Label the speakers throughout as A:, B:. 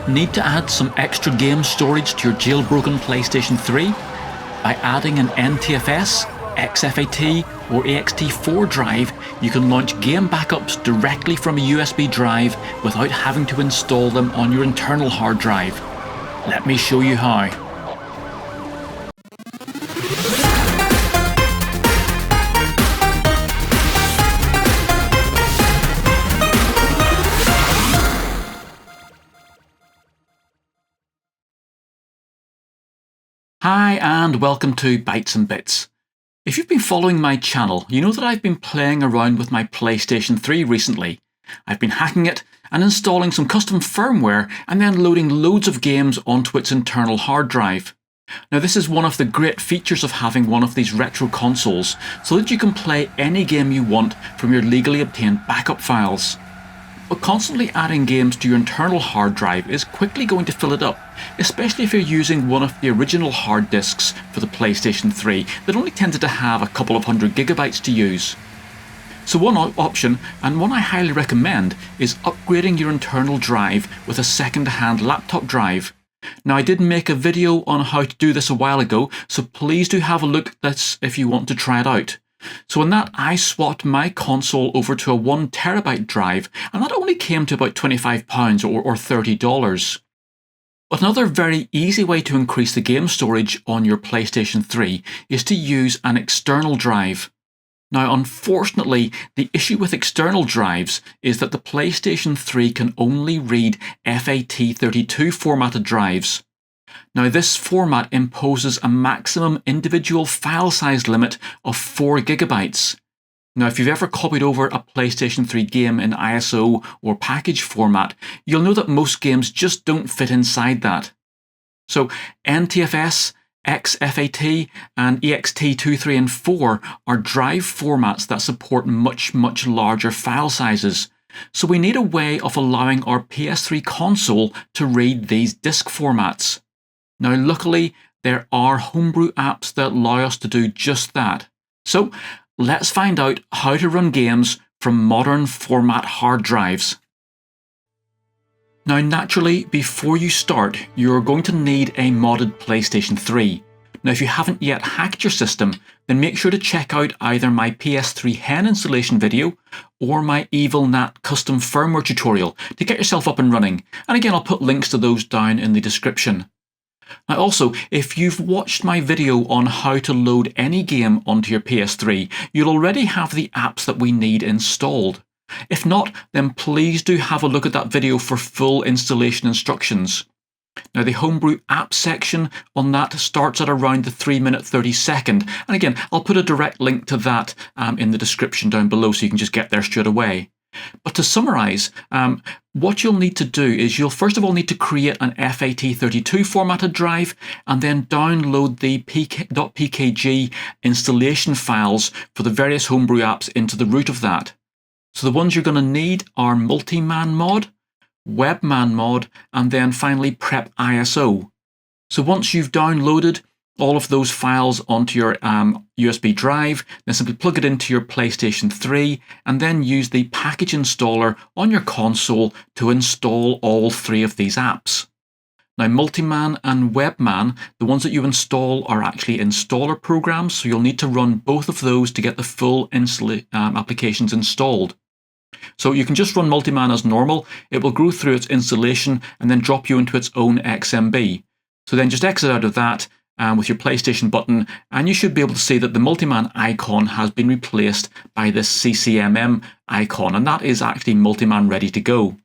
A: Need to add some extra game storage to your jailbroken PlayStation 3? By adding an NTFS, exFAT or ext4 drive, you can launch game backups directly from a USB drive without having to install them on your internal hard drive. Let me show you how. Hi and welcome to Bytes and Bits. If you've been following my channel, you know that I've been playing around with my PlayStation 3 recently. I've been hacking it and installing some custom firmware and then loading loads of games onto its internal hard drive. Now this is one of the great features of having one of these retro consoles, so that you can play any game you want from your legally obtained backup files. But constantly adding games to your internal hard drive is quickly going to fill it up, especially if you're using one of the original hard disks for the PlayStation 3 that only tended to have a couple of hundred gigabytes to use. So one option, and one I highly recommend, is upgrading your internal drive with a second-hand laptop drive. Now I did make a video on how to do this a while ago, so please do have a look at this if you want to try it out. So in that, I swapped my console over to a 1TB drive, and that only came to about £25 or $30. But another very easy way to increase the game storage on your PlayStation 3 is to use an external drive. Now unfortunately, the issue with external drives is that the PlayStation 3 can only read FAT32 formatted drives. Now this format imposes a maximum individual file size limit of 4 GB. Now if you've ever copied over a PlayStation 3 game in ISO or package format, you'll know that most games just don't fit inside that. So NTFS, exFAT and ext2, 3 and 4 are drive formats that support much larger file sizes. So we need a way of allowing our PS3 console to read these disk formats. Now luckily, there are homebrew apps that allow us to do just that. So let's find out how to run games from modern format hard drives. Now naturally, before you start, you're going to need a modded PlayStation 3. Now if you haven't yet hacked your system, then make sure to check out either my PS3 Hen installation video or my EvilNat custom firmware tutorial to get yourself up and running. And again, I'll put links to those down in the description. Now also, if you've watched my video on how to load any game onto your PS3, you'll already have the apps that we need installed. If not, then please do have a look at that video for full installation instructions. Now the homebrew apps section on that starts at around the 3:30 30-second, and again, I'll put a direct link to that in the description down below so you can just get there straight away. But to summarise, what you'll need to do is you'll first of all need to create an FAT32 formatted drive and then download the .pkg installation files for the various homebrew apps into the root of that. So the ones you're going to need are multiMAN mod, webMAN mod, and then finally prep ISO. So once you've downloaded all of those files onto your USB drive, then simply plug it into your PlayStation 3 and then use the package installer on your console to install all 3 of these apps. Now multiMAN and webMAN, the ones that you install are actually installer programs, so you'll need to run both of those to get the full applications installed. So you can just run multiMAN as normal, it will go through its installation and then drop you into its own XMB. So then just exit out of that with your PlayStation button, and you should be able to see that the multiMAN icon has been replaced by this CCMM icon, and that is actually multiMAN ready to go.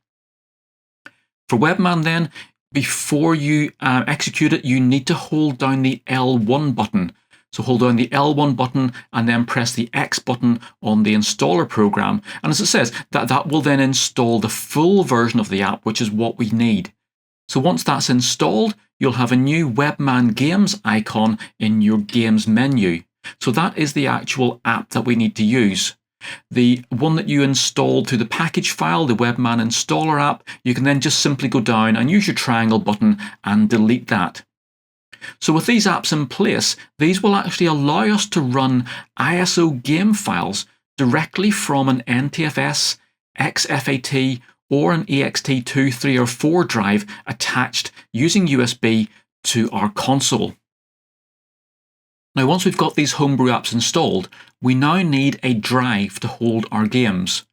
A: For webMAN then, before you execute it, you need to hold down the L1 button. So hold down the L1 button and then press the X button on the installer program, and as it says, that will then install the full version of the app, which is what we need. So once that's installed, you'll have a new webMAN Games icon in your Games menu. So that is the actual app that we need to use. The one that you installed through the package file, the webMAN installer app, you can then just simply go down and use your triangle button and delete that. So with these apps in place, these will actually allow us to run ISO game files directly from an NTFS, exFAT or an ext2, 3 or 4 drive attached using USB to our console. Now once we've got these homebrew apps installed, we now need a drive to hold our games.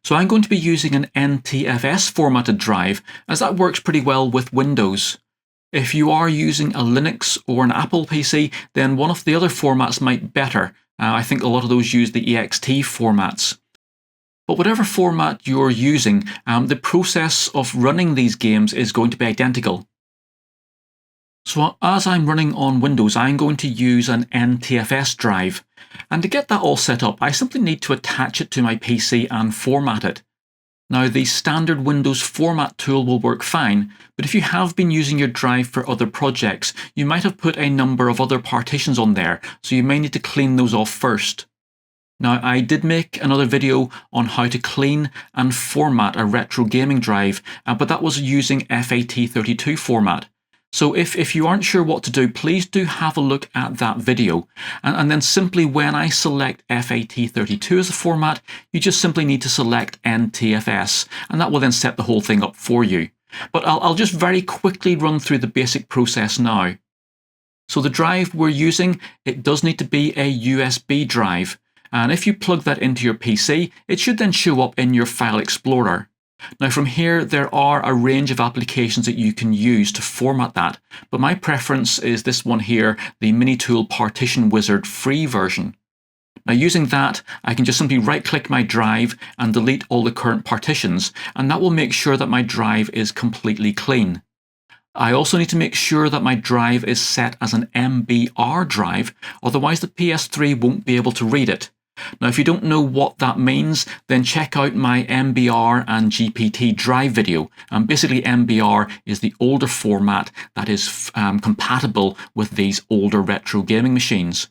A: So I'm going to be using an NTFS formatted drive, as that works pretty well with Windows. If you are using a Linux or an Apple PC, then one of the other formats might be better. I think a lot of those use the ext formats. But whatever format you're using, the process of running these games is going to be identical. So as I'm running on Windows, I'm going to use an NTFS drive. And to get that all set up, I simply need to attach it to my PC and format it. Now, the standard Windows format tool will work fine, but if you have been using your drive for other projects, you might have put a number of other partitions on there, so you may need to clean those off first. Now, I did make another video on how to clean and format a retro gaming drive, but that was using FAT32 format. So if you aren't sure what to do, please do have a look at that video. And then simply when I select FAT32 as a format, you just simply need to select NTFS, and that will then set the whole thing up for you. But I'll just very quickly run through the basic process now. So the drive we're using, it does need to be a USB drive. And if you plug that into your PC, it should then show up in your File Explorer. Now from here, there are a range of applications that you can use to format that, but my preference is this one here, the Minitool Partition Wizard free version. Now using that, I can just simply right-click my drive and delete all the current partitions, and that will make sure that my drive is completely clean. I also need to make sure that my drive is set as an MBR drive, otherwise the PS3 won't be able to read it. Now, if you don't know what that means, then check out my MBR and GPT drive video. Basically, MBR is the older format that is compatible with these older retro gaming machines.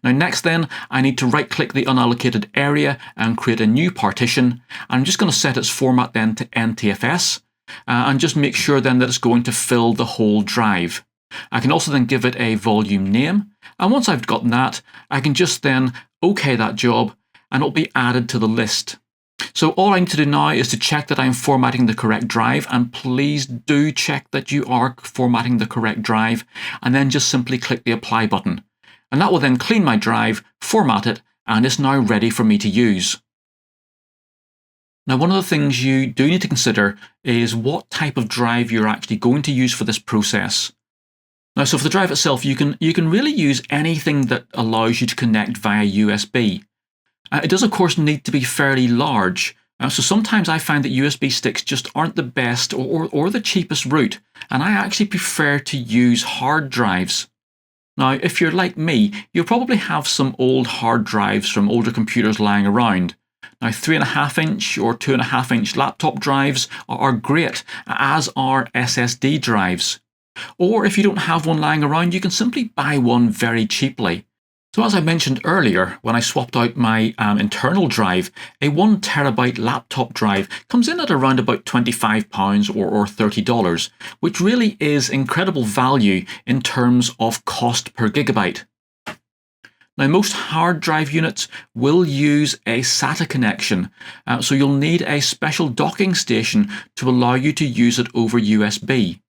A: Now, next then, I need to right-click the unallocated area and create a new partition. I'm just going to set its format then to NTFS and just make sure then that it's going to fill the whole drive. I can also then give it a volume name, and once I've gotten that, I can just then OK that job and it'll be added to the list. So all I need to do now is to check that I'm formatting the correct drive, and please do check that you are formatting the correct drive, and then just simply click the apply button. And that will then clean my drive, format it, and it's now ready for me to use. Now, one of the things you do need to consider is what type of drive you're actually going to use for this process. Now, so for the drive itself, you can really use anything that allows you to connect via USB. It does, of course, need to be fairly large. So sometimes I find that USB sticks just aren't the best or the cheapest route, and I actually prefer to use hard drives. Now, if you're like me, you'll probably have some old hard drives from older computers lying around. Now, 3.5-inch or 2.5-inch laptop drives are great, as are SSD drives. Or if you don't have one lying around, you can simply buy one very cheaply. So as I mentioned earlier, when I swapped out my internal drive, a 1 terabyte laptop drive comes in at around about £25 or $30, which really is incredible value in terms of cost per gigabyte. Now, most hard drive units will use a SATA connection, so you'll need a special docking station to allow you to use it over USB.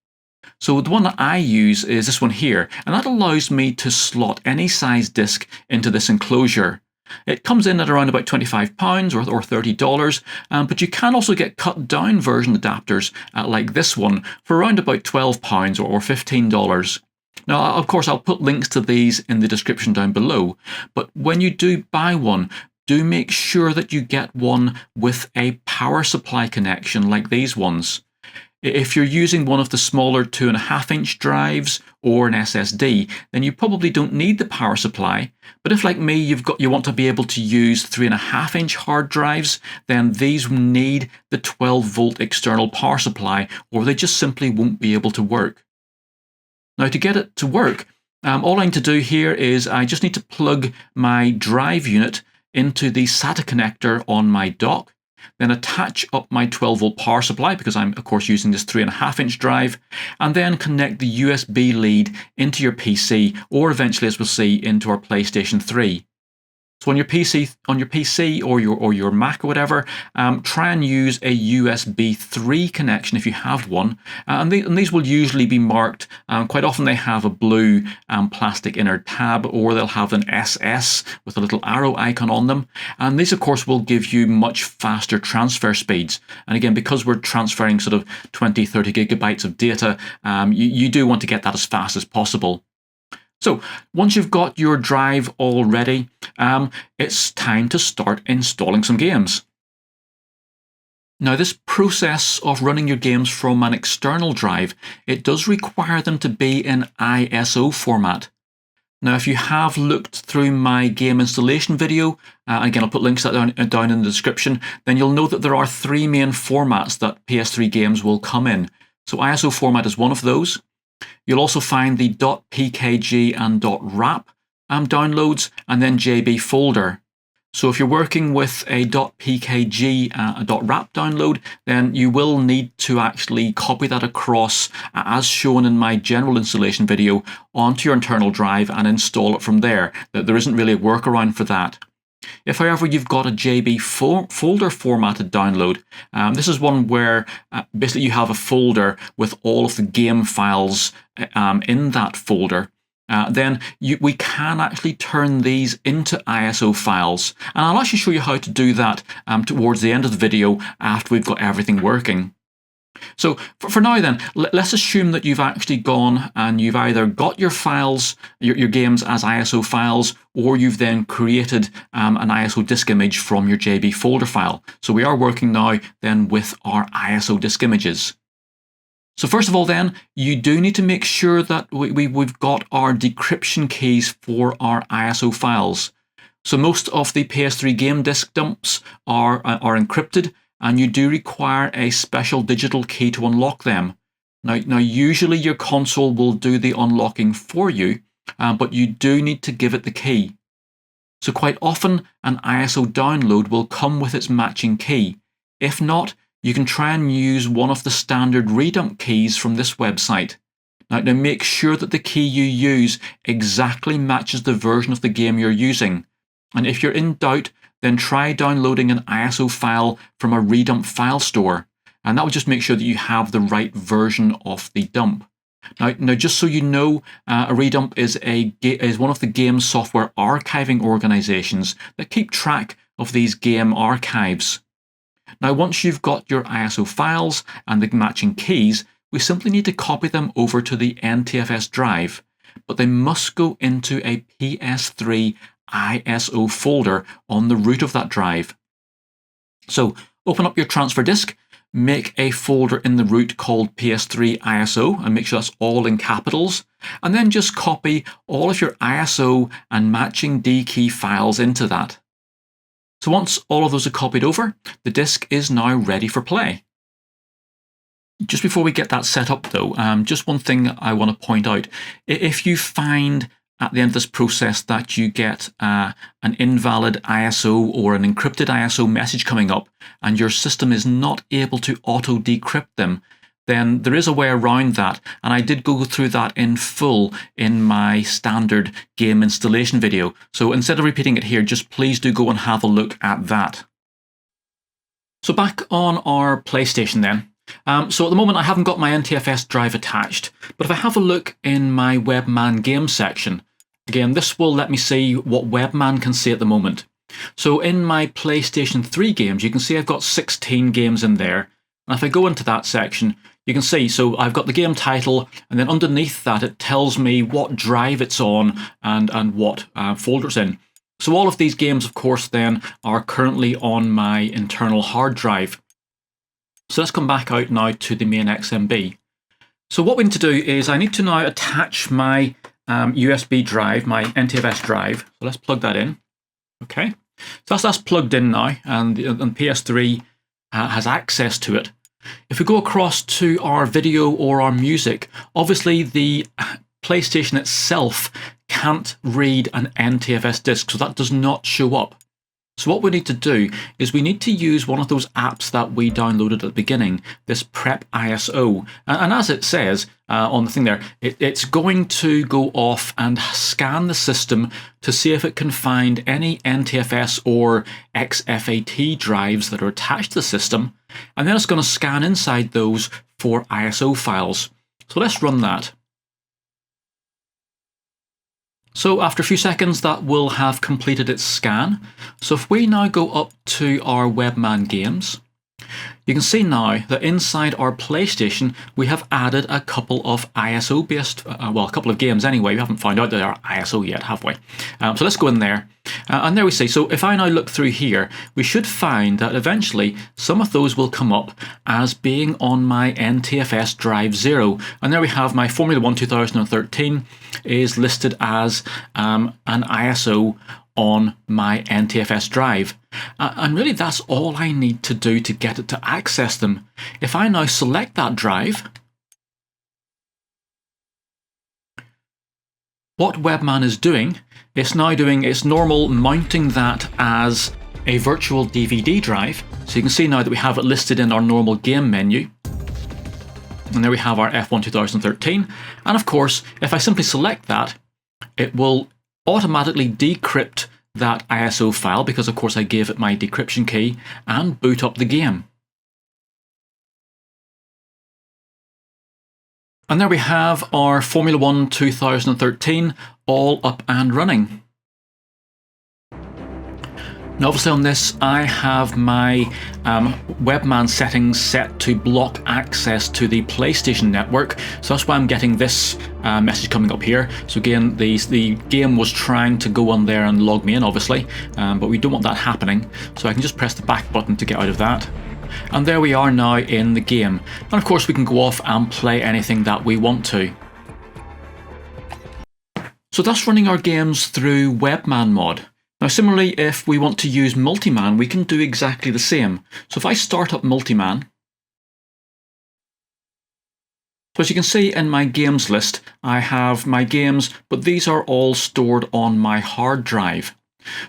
A: So the one that I use is this one here, and that allows me to slot any size disk into this enclosure. It comes in at around about £25 or $30, but you can also get cut down version adapters like this one for around about £12 or $15. Now, of course, I'll put links to these in the description down below, but when you do buy one, do make sure that you get one with a power supply connection like these ones. If you're using one of the smaller 2.5-inch drives or an SSD, then you probably don't need the power supply. But if, like me, you want to be able to use 3.5-inch hard drives, then these need the 12-volt external power supply, or they just simply won't be able to work. Now, to get it to work, all I need to do here is I just need to plug my drive unit into the SATA connector on my dock, then attach up my 12-volt power supply, because I'm, of course, using this 3.5-inch drive, and then connect the USB lead into your PC, or eventually, as we'll see, into our PlayStation 3. So on your PC or your Mac or whatever, try and use a USB 3 connection if you have one. And these will usually be marked. Quite often they have a blue plastic inner tab, or they'll have an SS with a little arrow icon on them. And these, of course, will give you much faster transfer speeds. And again, because we're transferring sort of 20, 30 gigabytes of data, you do want to get that as fast as possible. So once you've got your drive all ready, it's time to start installing some games. Now, this process of running your games from an external drive, it does require them to be in ISO format. Now, if you have looked through my game installation video, again, I'll put links to that down in the description, then you'll know that there are three main formats that PS3 games will come in. So ISO format is one of those. You'll also find the .pkg and .rap downloads, and then JB folder. So if you're working with a .pkg, .rap download, then you will need to actually copy that across, as shown in my general installation video, onto your internal drive and install it from there. There isn't really a workaround for that. If, however, you've got a JB folder formatted download, this is one where basically you have a folder with all of the game files in that folder, then we can actually turn these into ISO files. And I'll actually show you how to do that towards the end of the video after we've got everything working. So for now then, let's assume that you've actually gone and you've either got your files, your games as ISO files, or you've then created an ISO disk image from your JB folder file. So we are working now then with our ISO disk images. So first of all then, you do need to make sure that we've got our decryption keys for our ISO files. So most of the PS3 game disk dumps are encrypted, and you do require a special digital key to unlock them. Now usually your console will do the unlocking for you, but you do need to give it the key. So quite often an ISO download will come with its matching key. If not, you can try and use one of the standard redump keys from this website. Now make sure that the key you use exactly matches the version of the game you're using. And if you're in doubt, then try downloading an ISO file from a redump file store. And that will just make sure that you have the right version of the dump. Now just so you know, a redump is one of the game software archiving organizations that keep track of these game archives. Now once you've got your ISO files and the matching keys, we simply need to copy them over to the NTFS drive, but they must go into a PS3 ISO folder on the root of that drive. So open up your transfer disk, make a folder in the root called PS3 ISO, and make sure that's all in capitals, and then just copy all of your ISO and matching D key files into that. So once all of those are copied over, the disk is now ready for play. Just before we get that set up though, just one thing I want to point out. If you find at the end of this process that you get an invalid ISO or an encrypted ISO message coming up and your system is not able to auto-decrypt them, then there is a way around that, and I did go through that in full in my standard game installation video. So instead of repeating it here, just please do go and have a look at that. So back on our PlayStation then. So at the moment I haven't got my NTFS drive attached, but if I have a look in my webMAN game section, again, this will let me see what webMAN can see at the moment. So in my PlayStation 3 games, you can see I've got 16 games in there. And if I go into that section, you can see, so I've got the game title, and then underneath that it tells me what drive it's on and what folder it's in. So all of these games, of course, then are currently on my internal hard drive. So let's come back out now to the main XMB. So what we need to do is I need to now attach my USB drive, my NTFS drive. So let's plug that in. Okay, so that's plugged in now, and PS3 has access to it. If we go across to our video or our music, obviously the PlayStation itself can't read an NTFS disk, so that does not show up. So what we need to do is we need to use one of those apps that we downloaded at the beginning, this Prep ISO. And as it says on the thing there, it's going to go off and scan the system to see if it can find any NTFS or exFAT drives that are attached to the system. And then it's going to scan inside those for ISO files. So let's run that. So after a few seconds, that will have completed its scan. So if we now go up to our webMAN games, you can see now that inside our PlayStation, we have added a couple of ISO-based, well, a couple of games anyway. We haven't found out they are ISO yet, have we? So let's go in there. And there we see. So if I now look through here, we should find that eventually some of those will come up as being on my NTFS drive 0. And there we have my Formula 1 2013 is listed as an ISO on my NTFS drive. And really that's all I need to do to get it to access them. If I now select that drive, what webMAN is doing, it's now doing its normal mounting that as a virtual DVD drive. So you can see now that we have it listed in our normal game menu. And there we have our F1 2013. And of course, if I simply select that, it will automatically decrypt that ISO file, because of course I gave it my decryption key, and boot up the game. And there we have our Formula 1 2013 all up and running. Now obviously on this I have my webMAN settings set to block access to the PlayStation network, so that's why I'm getting this message coming up here. So again, the game was trying to go on there and log me in obviously, but we don't want that happening, so I can just press the back button to get out of that. And there we are now in the game, and of course we can go off and play anything that we want to. So that's running our games through webMAN mod. Now similarly, if we want to use multiMAN, we can do exactly the same. So if I start up multiMAN, so as you can see in my games list, I have my games, but these are all stored on my hard drive.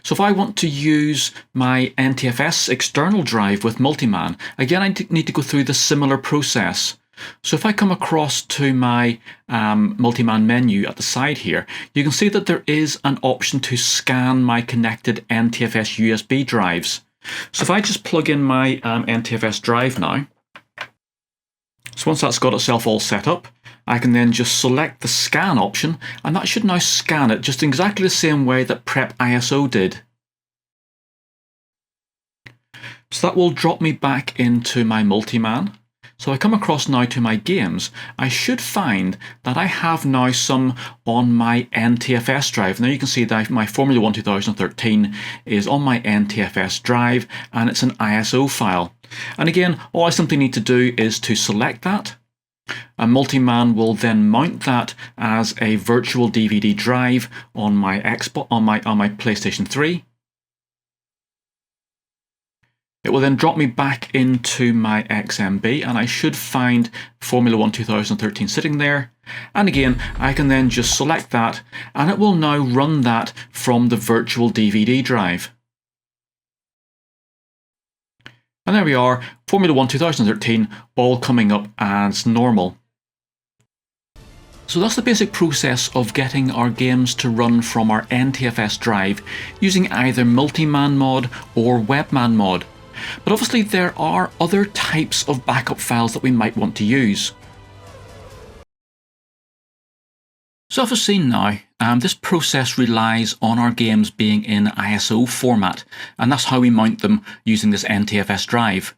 A: So if I want to use my NTFS external drive with multiMAN, again I need to go through the similar process. So if I come across to my multiMAN menu at the side here, you can see that there is an option to scan my connected NTFS USB drives. So if I just plug in my NTFS drive now, so once that's got itself all set up, I can then just select the scan option, and that should now scan it just exactly the same way that Prep ISO did. So that will drop me back into my multiMAN. So I come across now to my games, I should find that I have now some on my NTFS drive. Now you can see that my Formula 1 2013 is on my NTFS drive, and it's an ISO file. And again, all I simply need to do is to select that. A multiMAN will then mount that as a virtual DVD drive on my PlayStation 3. It will then drop me back into my XMB, and I should find Formula 1 2013 sitting there. And again, I can then just select that, and it will now run that from the virtual DVD drive. And there we are, Formula 1 2013 all coming up as normal. So that's the basic process of getting our games to run from our NTFS drive using either multiMAN mod or webMAN mod. But obviously there are other types of backup files that we might want to use. So as we've seen now, this process relies on our games being in ISO format, and that's how we mount them using this NTFS drive.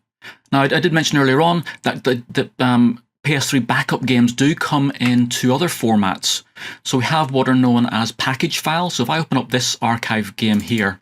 A: Now I did mention earlier on that the PS3 backup games do come in two other formats. So we have what are known as package files. So if I open up this archive game here,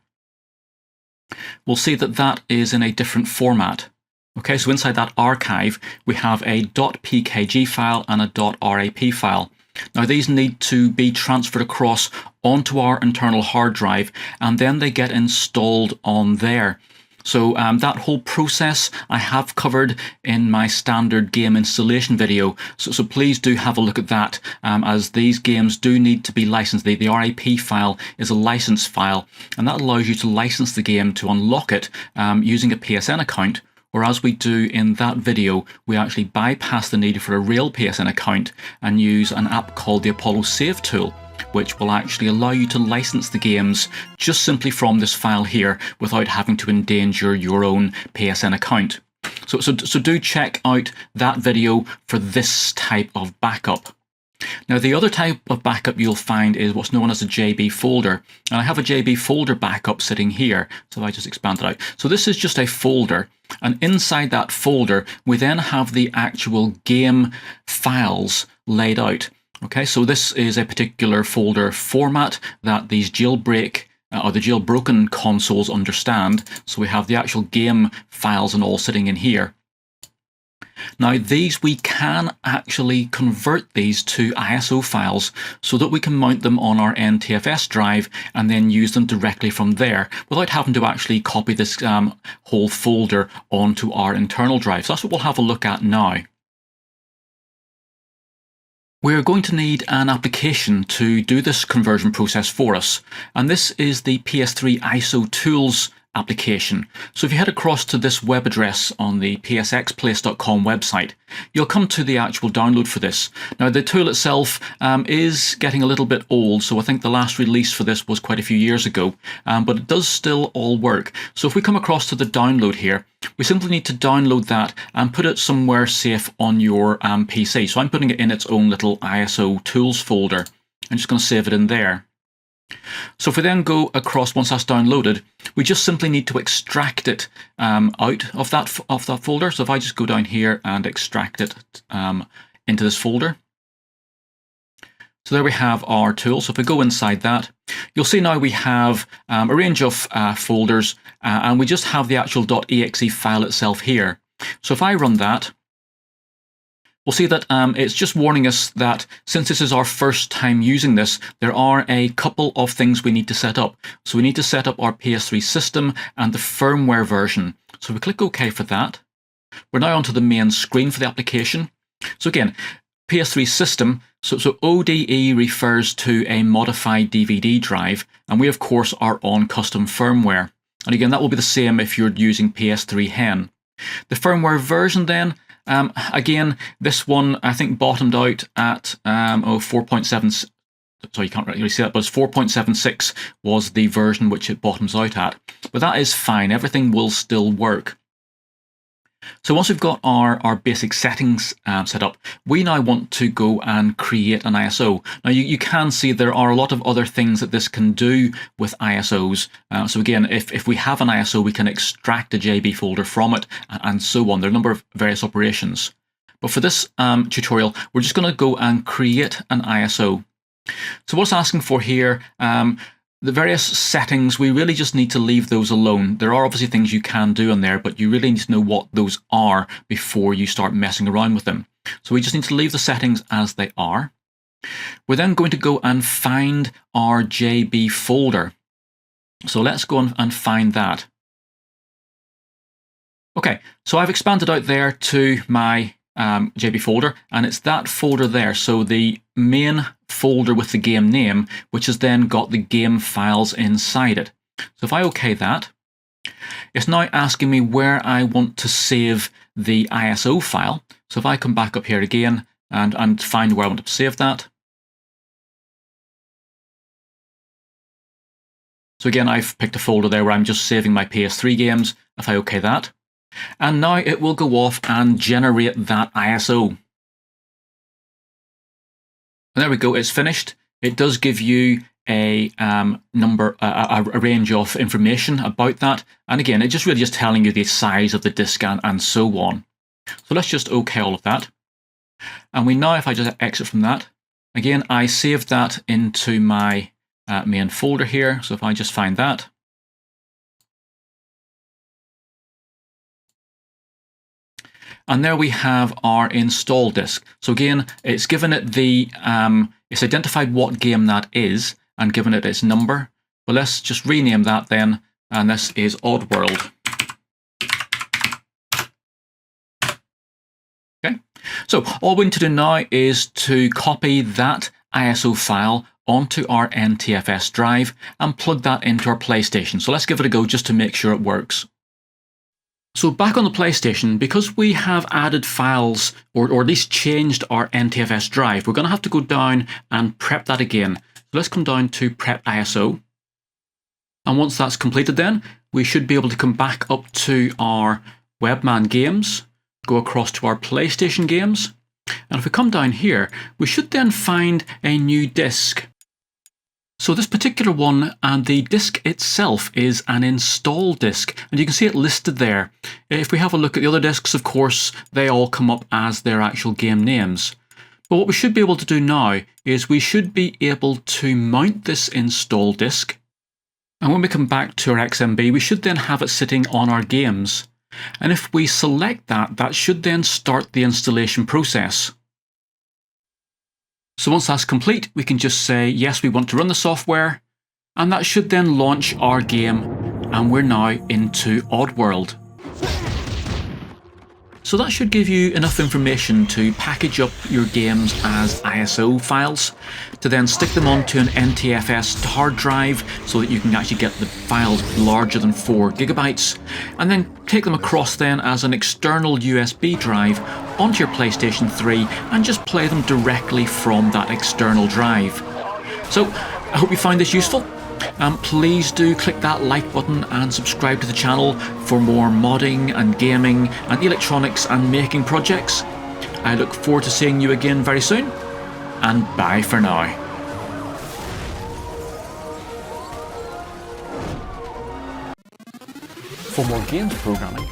A: we'll see that that is in a different format. Okay, so inside that archive, we have a .pkg file and a .rap file. Now these need to be transferred across onto our internal hard drive, and then they get installed on there. So that whole process I have covered in my standard game installation video. So please do have a look at that, as these games do need to be licensed. The RAP file is a license file, and that allows you to license the game to unlock it using a PSN account. Or as we do in that video, we actually bypass the need for a real PSN account and use an app called the Apollo Save tool, which will actually allow you to license the games just simply from this file here without having to endanger your own PSN account. So do check out that video for this type of backup. Now, the other type of backup you'll find is what's known as a JB folder. And I have a JB folder backup sitting here. So I just expand it out. So this is just a folder. And inside that folder, we then have the actual game files laid out. Okay, so this is a particular folder format that these jailbreak or the jailbroken consoles understand. So we have the actual game files and all sitting in here. Now, these we can actually convert these to ISO files so that we can mount them on our NTFS drive and then use them directly from there without having to actually copy this whole folder onto our internal drive. So that's what we'll have a look at now. We're going to need an application to do this conversion process for us, and this is the PS3 ISO Tools application. So if you head across to this web address on the psxplace.com website, you'll come to the actual download for this. Now, the tool itself is getting a little bit old, so I think the last release for this was quite a few years ago, but it does still all work. So if we come across to the download here, we simply need to download that and put it somewhere safe on your PC. So I'm putting it in its own little ISO tools folder. I'm just going to save it in there. So if we then go across, once that's downloaded, we just simply need to extract it out of that folder. So if I just go down here and extract it into this folder. So there we have our tool. So if we go inside that, you'll see now we have a range of folders, and we just have the actual .exe file itself here. So if I run that, we'll see that it's just warning us that since this is our first time using this, there are a couple of things we need to set up. So we need to set up our PS3 system and the firmware version. So we click OK for that. We're now onto the main screen for the application. So again, PS3 system, so ODE refers to a modified DVD drive, and we of course are on custom firmware. And again, that will be the same if you're using PS3 Hen. The firmware version then, again, this one I think bottomed out at 4.7. So you can't really see that, but it's 4.76 was the version which it bottoms out at. But that is fine. Everything will still work. So once we've got our basic settings set up, we now want to go and create an ISO. Now you can see there are a lot of other things that this can do with ISOs. So again, if we have an ISO, we can extract a JB folder from it and so on. There are a number of various operations. But for this tutorial, we're just going to go and create an ISO. So what's asking for here, the various settings, we really just need to leave those alone. There are obviously things you can do on there, but you really need to know what those are before you start messing around with them. So we just need to leave the settings as they are. We're then going to go and find our JB folder. So let's go and find that. Okay, so I've expanded out there to my JB folder, and it's that folder there. So the main folder with the game name, which has then got the game files inside it. So if I OK that, it's now asking me where I want to save the ISO file. So if I come back up here again and find where I want to save that. So again, I've picked a folder there where I'm just saving my PS3 games. If I OK that, and now it will go off and generate that ISO. And there we go, it's finished. It does give you a range of information about that. And again, it's just really just telling you the size of the disk and so on. So let's just OK all of that. And we now, if I just exit from that, again, I saved that into my main folder here. So if I just find that, and there we have our install disk. So again, it's given it it's identified what game that is and given it its number. But let's just rename that then, and this is Oddworld. So all we need to do now is to copy that ISO file onto our NTFS drive and plug that into our PlayStation. So let's give it a go just to make sure it works. So back on the PlayStation, because we have added files, or at least changed our NTFS drive, we're going to have to go down and prep that again. So let's come down to prep ISO. And once that's completed then, we should be able to come back up to our webMAN games, go across to our PlayStation games. And if we come down here, we should then find a new disk. So this particular one, and the disk itself is an install disk, and you can see it listed there. If we have a look at the other disks, of course, they all come up as their actual game names. But what we should be able to do now is we should be able to mount this install disk. And when we come back to our XMB, we should then have it sitting on our games. And if we select that, that should then start the installation process. So once that's complete, we can just say, yes, we want to run the software, and that should then launch our game, and we're now into Oddworld. So that should give you enough information to package up your games as ISO files, to then stick them onto an NTFS hard drive so that you can actually get the files larger than 4 GB, and then take them across then as an external USB drive onto your PlayStation 3 and just play them directly from that external drive. So I hope you find this useful. Please do click that like button and subscribe to the channel for more modding and gaming and electronics and making projects. I look forward to seeing you again very soon, and bye for now. For more games programming,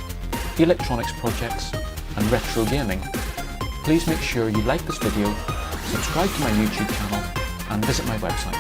A: electronics projects and retro gaming, please make sure you like this video, subscribe to my YouTube channel and visit my website.